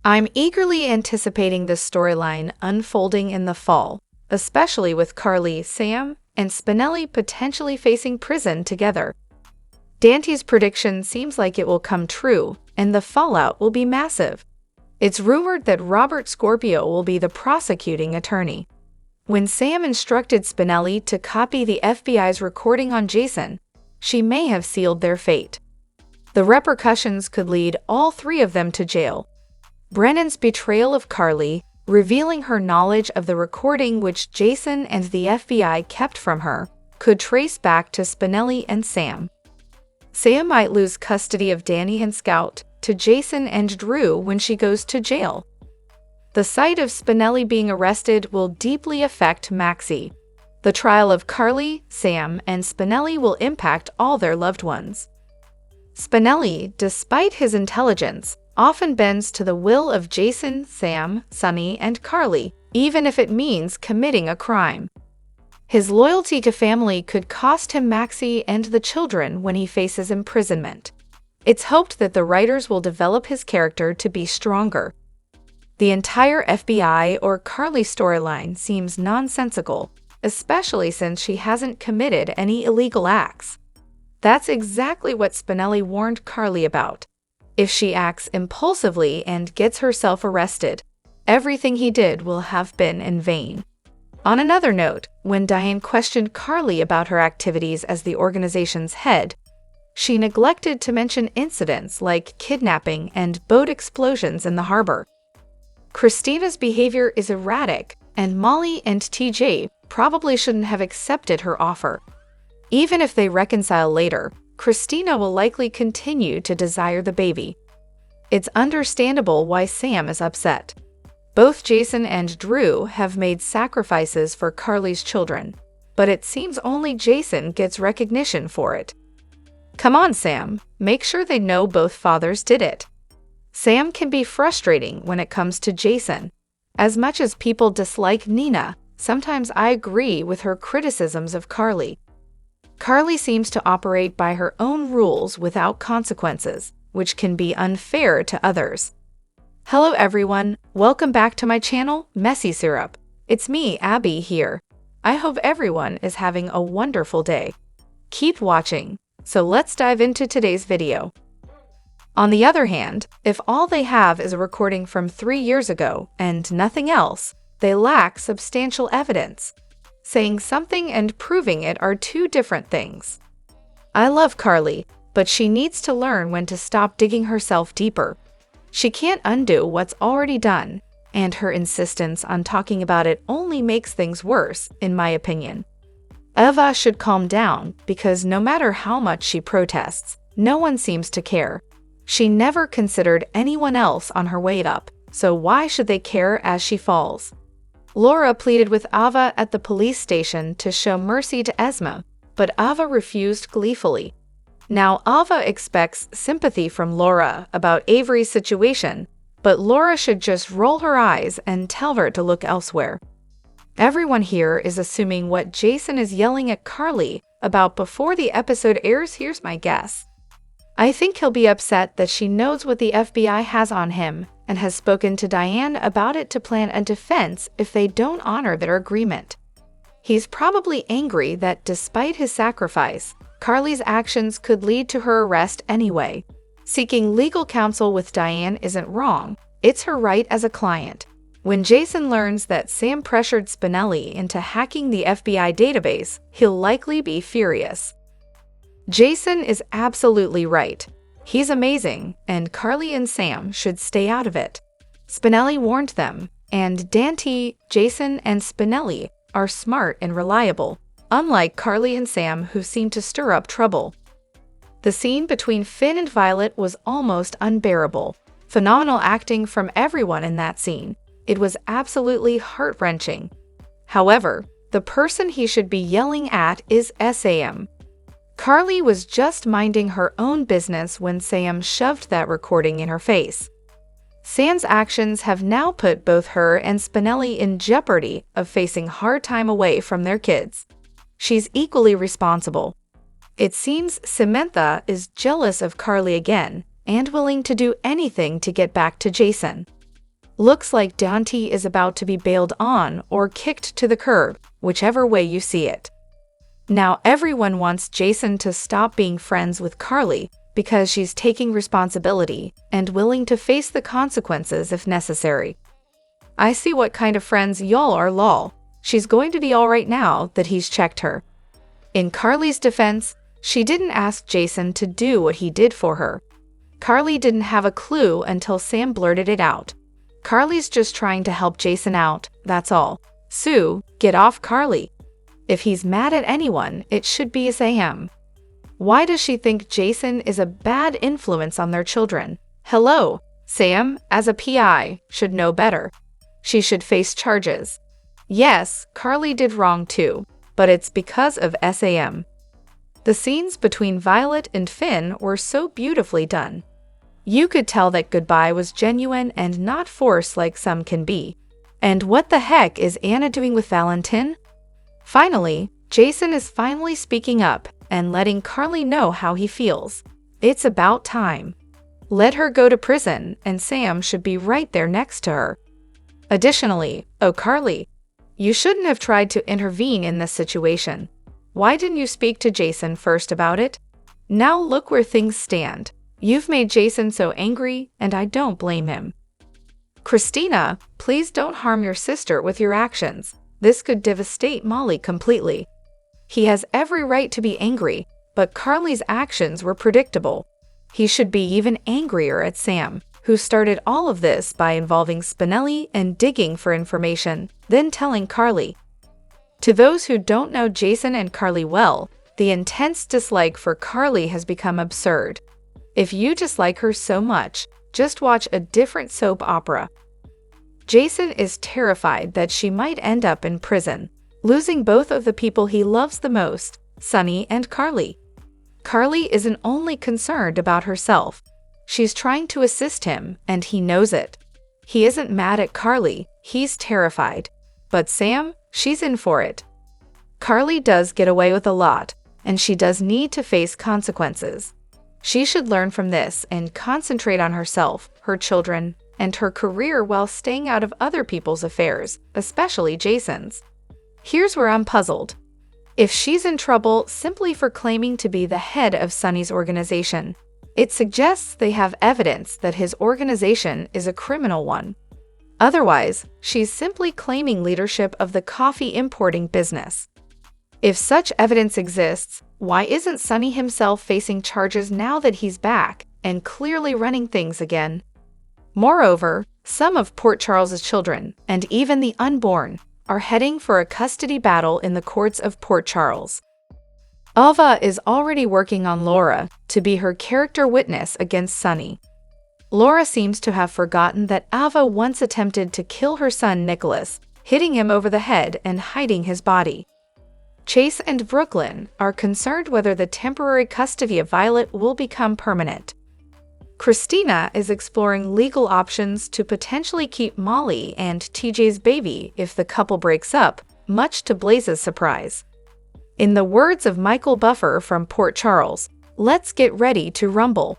I'm eagerly anticipating this storyline unfolding in the fall, especially with Carly, Sam, and Spinelli potentially facing prison together. Dante's prediction seems like it will come true, and the fallout will be massive. It's rumored that Robert Scorpio will be the prosecuting attorney. When Sam instructed Spinelli to copy the FBI's recording on Jason, she may have sealed their fate. The repercussions could lead all three of them to jail. Brennan's betrayal of Carly, revealing her knowledge of the recording which Jason and the FBI kept from her, could trace back to Spinelli and Sam. Sam might lose custody of Danny and Scout to Jason and Drew when she goes to jail. The sight of Spinelli being arrested will deeply affect Maxie. The trial of Carly, Sam, and Spinelli will impact all their loved ones. Spinelli, despite his intelligence, often bends to the will of Jason, Sam, Sonny, and Carly, even if it means committing a crime. His loyalty to family could cost him Maxie and the children when he faces imprisonment. It's hoped that the writers will develop his character to be stronger. The entire FBI or Carly storyline seems nonsensical, especially since she hasn't committed any illegal acts. That's exactly what Spinelli warned Carly about. If she acts impulsively and gets herself arrested, everything he did will have been in vain. On another note, when Diane questioned Carly about her activities as the organization's head, she neglected to mention incidents like kidnapping and boat explosions in the harbor. Christina's behavior is erratic, and Molly and TJ probably shouldn't have accepted her offer. Even if they reconcile later, Christina will likely continue to desire the baby. It's understandable why Sam is upset. Both Jason and Drew have made sacrifices for Carly's children, but it seems only Jason gets recognition for it. Come on, Sam, make sure they know both fathers did it. Sam can be frustrating when it comes to Jason. As much as people dislike Nina, sometimes I agree with her criticisms of Carly. Carly seems to operate by her own rules without consequences, which can be unfair to others. Hello everyone, welcome back to my channel, Messy Syrup. It's me, Abby, here. I hope everyone is having a wonderful day. Keep watching, so let's dive into today's video. On the other hand, if all they have is a recording from 3 years ago and nothing else, they lack substantial evidence. Saying something and proving it are two different things. I love Carly, but she needs to learn when to stop digging herself deeper. She can't undo what's already done, and her insistence on talking about it only makes things worse, in my opinion. Eva should calm down because no matter how much she protests, no one seems to care. She never considered anyone else on her way up, so why should they care as she falls? Laura pleaded with Ava at the police station to show mercy to Esma, but Ava refused gleefully. Now Ava expects sympathy from Laura about Avery's situation, but Laura should just roll her eyes and tell her to look elsewhere. Everyone here is assuming what Jason is yelling at Carly about before the episode airs. Here's my guess. I think he'll be upset that she knows what the FBI has on him and has spoken to Diane about it to plan a defense if they don't honor their agreement. He's probably angry that despite his sacrifice, Carly's actions could lead to her arrest anyway. Seeking legal counsel with Diane isn't wrong, it's her right as a client. When Jason learns that Sam pressured Spinelli into hacking the FBI database, he'll likely be furious. Jason is absolutely right. He's amazing, and Carly and Sam should stay out of it. Spinelli warned them, and Dante, Jason, and Spinelli are smart and reliable, unlike Carly and Sam, who seem to stir up trouble. The scene between Finn and Violet was almost unbearable. Phenomenal acting from everyone in that scene. It was absolutely heart-wrenching. However, the person he should be yelling at is Sam. Carly was just minding her own business when Sam shoved that recording in her face. Sam's actions have now put both her and Spinelli in jeopardy of facing hard time away from their kids. She's equally responsible. It seems Samantha is jealous of Carly again and willing to do anything to get back to Jason. Looks like Dante is about to be bailed on or kicked to the curb, whichever way you see it. Now everyone wants Jason to stop being friends with Carly because she's taking responsibility and willing to face the consequences if necessary. I see what kind of friends y'all are, lol. She's going to be alright now that he's checked her. In Carly's defense, she didn't ask Jason to do what he did for her. Carly didn't have a clue until Sam blurted it out. Carly's just trying to help Jason out, that's all. Sue, get off Carly. If he's mad at anyone, it should be Sam. Why does she think Jason is a bad influence on their children? Hello, Sam, as a PI, should know better. She should face charges. Yes, Carly did wrong too, but it's because of Sam. The scenes between Violet and Finn were so beautifully done. You could tell that goodbye was genuine and not forced like some can be. And what the heck is Anna doing with Valentin? Finally, Jason is finally speaking up and letting Carly know how he feels. It's about time. Let her go to prison, and Sam should be right there next to her. Additionally, oh Carly, you shouldn't have tried to intervene in this situation. Why didn't you speak to Jason first about it? Now look where things stand. You've made Jason so angry, and I don't blame him. Christina, please don't harm your sister with your actions. This could devastate Molly completely. He has every right to be angry, but Carly's actions were predictable. He should be even angrier at Sam, who started all of this by involving Spinelli and digging for information, then telling Carly. To those who don't know Jason and Carly well, the intense dislike for Carly has become absurd. If you dislike her so much, just watch a different soap opera. Jason is terrified that she might end up in prison, losing both of the people he loves the most, Sonny and Carly. Carly isn't only concerned about herself. She's trying to assist him, and he knows it. He isn't mad at Carly, he's terrified. But Sam, she's in for it. Carly does get away with a lot, and she does need to face consequences. She should learn from this and concentrate on herself, her children, and her career while staying out of other people's affairs, especially Jason's. Here's where I'm puzzled. If she's in trouble simply for claiming to be the head of Sonny's organization, it suggests they have evidence that his organization is a criminal one. Otherwise, she's simply claiming leadership of the coffee importing business. If such evidence exists, why isn't Sonny himself facing charges now that he's back and clearly running things again? Moreover, some of Port Charles's children, and even the unborn, are heading for a custody battle in the courts of Port Charles. Ava is already working on Laura to be her character witness against Sonny. Laura seems to have forgotten that Ava once attempted to kill her son Nicholas, hitting him over the head and hiding his body. Chase and Brooklyn are concerned whether the temporary custody of Violet will become permanent. Christina is exploring legal options to potentially keep Molly and TJ's baby if the couple breaks up, much to Blaze's surprise. In the words of Michael Buffer from Port Charles, let's get ready to rumble.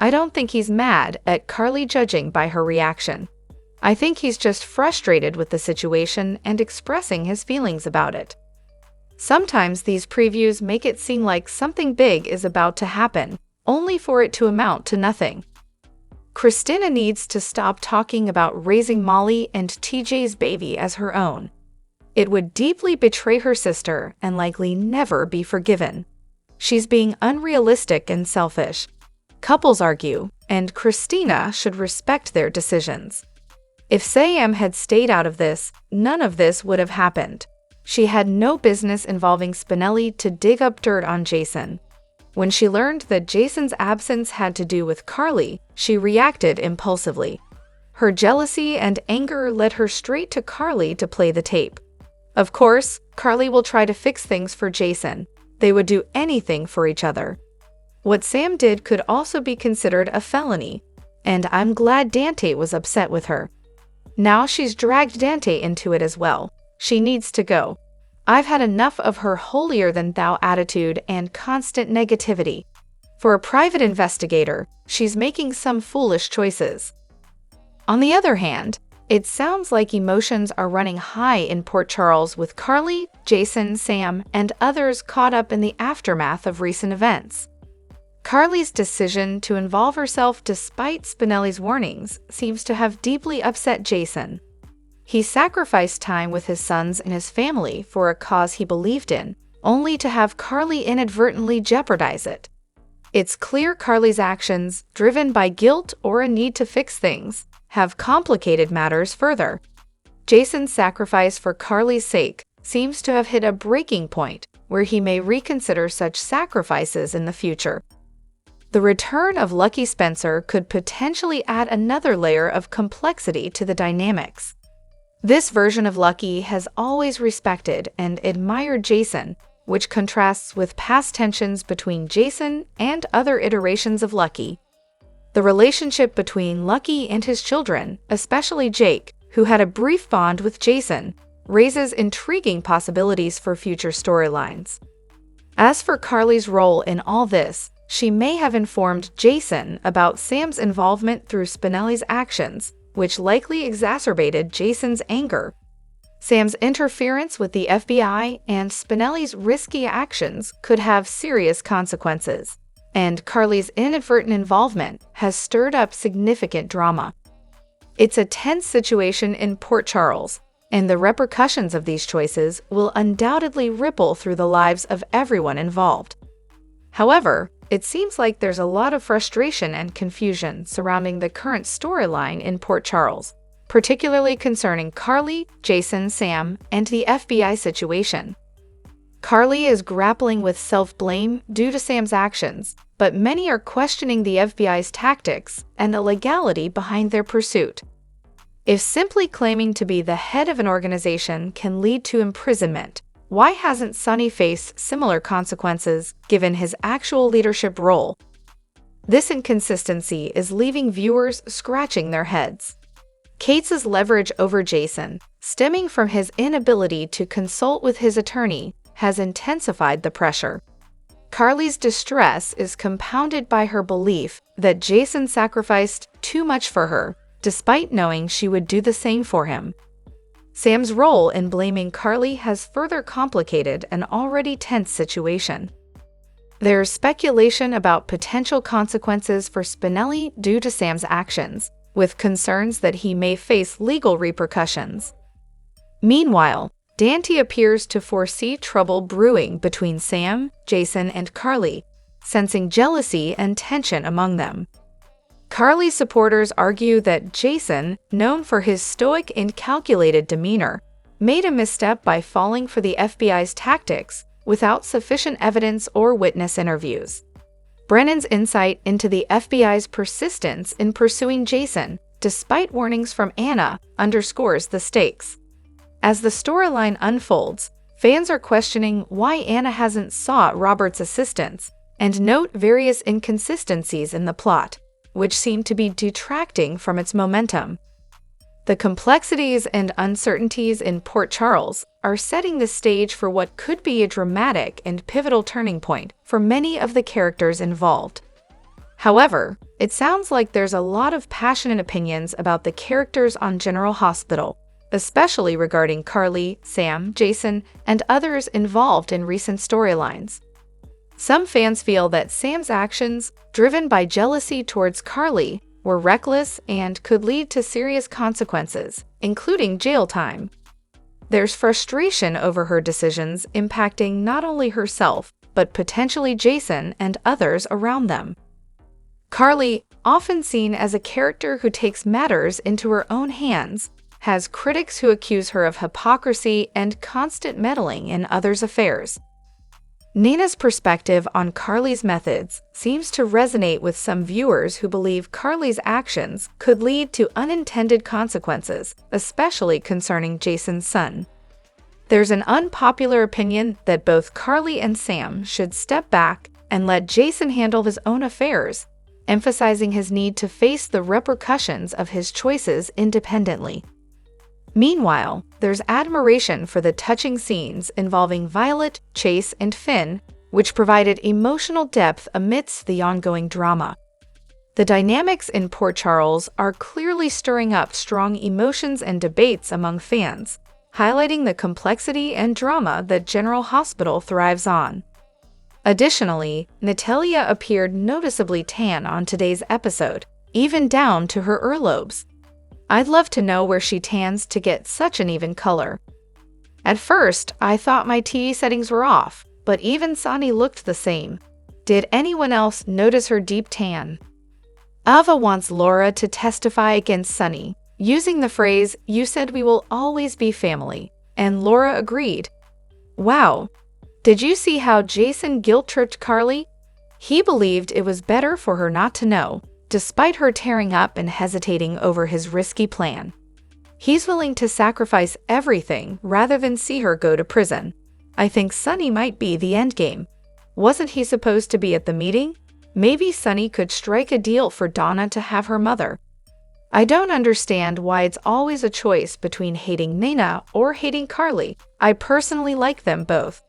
I don't think he's mad at Carly judging by her reaction. I think he's just frustrated with the situation and expressing his feelings about it. Sometimes these previews make it seem like something big is about to happen, only for it to amount to nothing. Christina needs to stop talking about raising Molly and TJ's baby as her own. It would deeply betray her sister and likely never be forgiven. She's being unrealistic and selfish. Couples argue, and Christina should respect their decisions. If Sam had stayed out of this, none of this would have happened. She had no business involving Spinelli to dig up dirt on Jason. When she learned that Jason's absence had to do with Carly, she reacted impulsively. Her jealousy and anger led her straight to Carly to play the tape. Of course, Carly will try to fix things for Jason. They would do anything for each other. What Sam did could also be considered a felony, and I'm glad Dante was upset with her. Now she's dragged Dante into it as well. She needs to go. I've had enough of her holier-than-thou attitude and constant negativity. For a private investigator, she's making some foolish choices. On the other hand, it sounds like emotions are running high in Port Charles with Carly, Jason, Sam, and others caught up in the aftermath of recent events. Carly's decision to involve herself despite Spinelli's warnings seems to have deeply upset Jason. He sacrificed time with his sons and his family for a cause he believed in, only to have Carly inadvertently jeopardize it. It's clear Carly's actions, driven by guilt or a need to fix things, have complicated matters further. Jason's sacrifice for Carly's sake seems to have hit a breaking point where he may reconsider such sacrifices in the future. The return of Lucky Spencer could potentially add another layer of complexity to the dynamics. This version of Lucky has always respected and admired Jason, which contrasts with past tensions between Jason and other iterations of Lucky. The relationship between Lucky and his children, especially Jake, who had a brief bond with Jason, raises intriguing possibilities for future storylines. As for Carly's role in all this, she may have informed Jason about Sam's involvement through Spinelli's actions, which likely exacerbated Jason's anger. Sam's interference with the FBI and Spinelli's risky actions could have serious consequences, and Carly's inadvertent involvement has stirred up significant drama. It's a tense situation in Port Charles, and the repercussions of these choices will undoubtedly ripple through the lives of everyone involved. However, it seems like there's a lot of frustration and confusion surrounding the current storyline in Port Charles, particularly concerning Carly, Jason, Sam, and the FBI situation. Carly is grappling with self-blame due to Sam's actions, but many are questioning the FBI's tactics and the legality behind their pursuit. If simply claiming to be the head of an organization can lead to imprisonment, why hasn't Sonny faced similar consequences given his actual leadership role? This inconsistency is leaving viewers scratching their heads. Cates' leverage over Jason, stemming from his inability to consult with his attorney, has intensified the pressure. Carly's distress is compounded by her belief that Jason sacrificed too much for her, despite knowing she would do the same for him. Sam's role in blaming Carly has further complicated an already tense situation. There's speculation about potential consequences for Spinelli due to Sam's actions, with concerns that he may face legal repercussions. Meanwhile, Dante appears to foresee trouble brewing between Sam, Jason, and Carly, sensing jealousy and tension among them. Carly's supporters argue that Jason, known for his stoic and calculated demeanor, made a misstep by falling for the FBI's tactics without sufficient evidence or witness interviews. Brennan's insight into the FBI's persistence in pursuing Jason, despite warnings from Anna, underscores the stakes. As the storyline unfolds, fans are questioning why Anna hasn't sought Robert's assistance and note various inconsistencies in the plot, which seem to be detracting from its momentum. The complexities and uncertainties in Port Charles are setting the stage for what could be a dramatic and pivotal turning point for many of the characters involved. However, it sounds like there's a lot of passionate opinions about the characters on General Hospital, especially regarding Carly, Sam, Jason, and others involved in recent storylines. Some fans feel that Sam's actions, driven by jealousy towards Carly, were reckless and could lead to serious consequences, including jail time. There's frustration over her decisions impacting not only herself, but potentially Jason and others around them. Carly, often seen as a character who takes matters into her own hands, has critics who accuse her of hypocrisy and constant meddling in others' affairs. Nina's perspective on Carly's methods seems to resonate with some viewers who believe Carly's actions could lead to unintended consequences, especially concerning Jason's son. There's an unpopular opinion that both Carly and Sam should step back and let Jason handle his own affairs, emphasizing his need to face the repercussions of his choices independently. Meanwhile, there's admiration for the touching scenes involving Violet, Chase, and Finn, which provided emotional depth amidst the ongoing drama. The dynamics in Port Charles are clearly stirring up strong emotions and debates among fans, highlighting the complexity and drama that General Hospital thrives on. Additionally, Natalia appeared noticeably tan on today's episode, even down to her earlobes. I'd love to know where she tans to get such an even color. At first, I thought my TV settings were off, but even Sunny looked the same. Did anyone else notice her deep tan? Ava wants Laura to testify against Sunny, using the phrase, "You said we will always be family," and Laura agreed. Wow! Did you see how Jason guilt-tripped Carly? He believed it was better for her not to know, despite her tearing up and hesitating over his risky plan. He's willing to sacrifice everything rather than see her go to prison. I think Sunny might be the endgame. Wasn't he supposed to be at the meeting? Maybe Sunny could strike a deal for Donna to have her mother. I don't understand why it's always a choice between hating Nina or hating Carly. I personally like them both.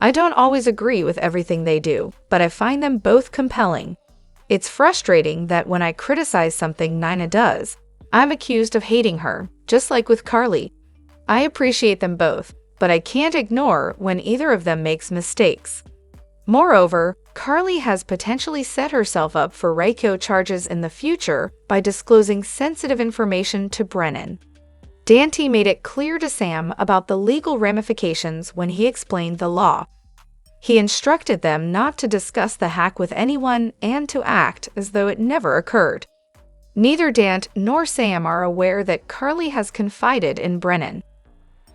I don't always agree with everything they do, but I find them both compelling. It's frustrating that when I criticize something Nina does, I'm accused of hating her, just like with Carly. I appreciate them both, but I can't ignore when either of them makes mistakes. Moreover, Carly has potentially set herself up for RICO charges in the future by disclosing sensitive information to Brennan. Dante made it clear to Sam about the legal ramifications when he explained the law. He instructed them not to discuss the hack with anyone and to act as though it never occurred. Neither Dante nor Sam are aware that Carly has confided in Brennan.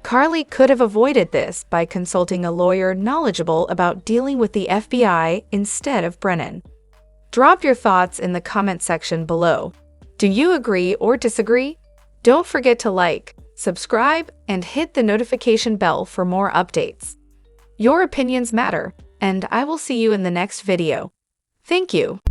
Carly could have avoided this by consulting a lawyer knowledgeable about dealing with the FBI instead of Brennan. Drop your thoughts in the comment section below. Do you agree or disagree? Don't forget to like, subscribe, and hit the notification bell for more updates. Your opinions matter, and I will see you in the next video. Thank you.